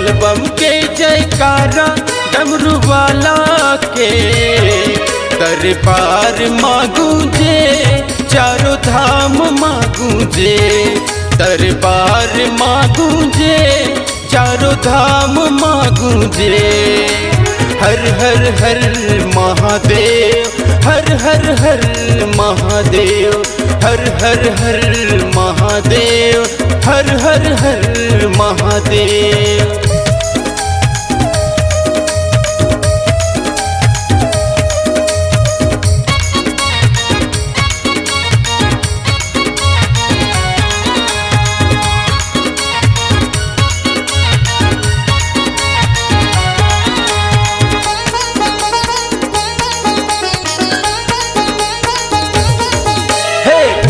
बोलबम के जयकारा डमरू वाला के दरबार मांगू जे चारों धाम मांगू जे दरबार मांगू जे चारों धाम मांगू जे हर हर हर महादेव हर हर हर महादेव हर हर हर महादेव हर हर हर महादेव।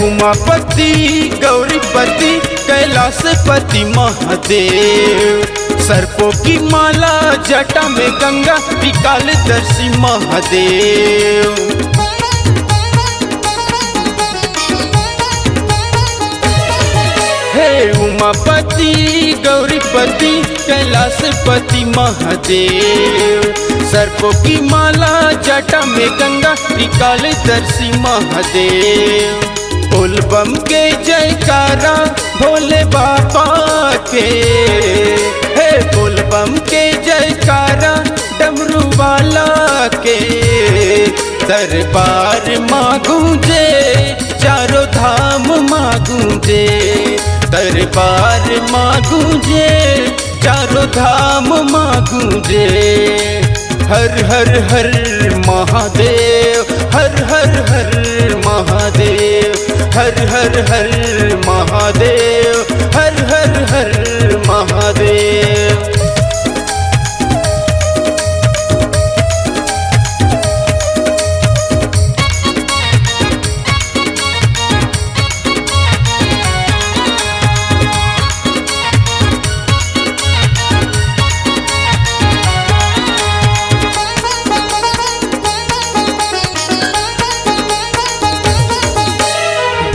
उमापति गौरीपति कैलाशपति महादेव सर्पों की माला जटा में गंगा विकालदर्शी महादेव। हे उमापति गौरीपति कैलाशपति महादेव सर्पों की माला जटा में गंगा विकालदर्शी महादेव। बोलबम के जयकारा भोले बाबा के हे बोलबम के जयकारा डमरू वाला के दरबार मांगू जे चारों धाम मांगू जे दरबार मांगू जे चारों धाम मांगू जे हर हर हर महादेव हर हर हर महादेव हर हर हर महादेव हर हर हर महादेव।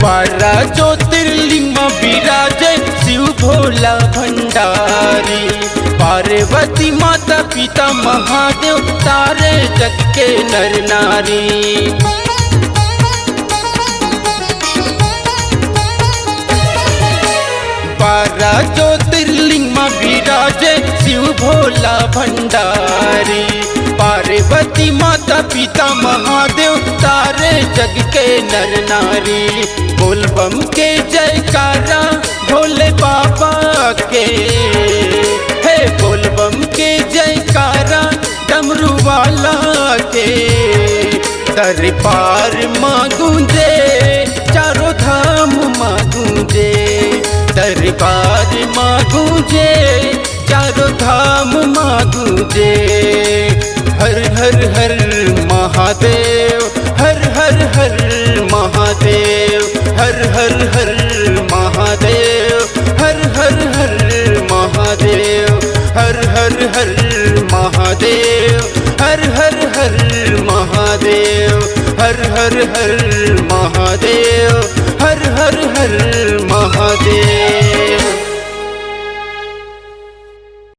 बारह ज्योतिर्लिंग विराजे शिव भोला भंडारी पार्वती माता पिता महादेव तारे जग के नर नारी। बारह ज्योतिर्लिंग विराजे शिव भोला भंडारी पार्वती माता पिता महादेव तारे जग के नर नारी। बोलबम के जयकारा भोले बाबा के हे बोलबम के जयकारा डमरू वाला के दरबार मांगू जे चारों धाम मांगू जे दरबार मांगू जे चारों धाम मांगू जे हर हर हर महादेव हर हर हर महादेव हर हर हर महादेव हर हर हर महादेव हर हर हर महादेव हर हर हर महादेव हर हर हर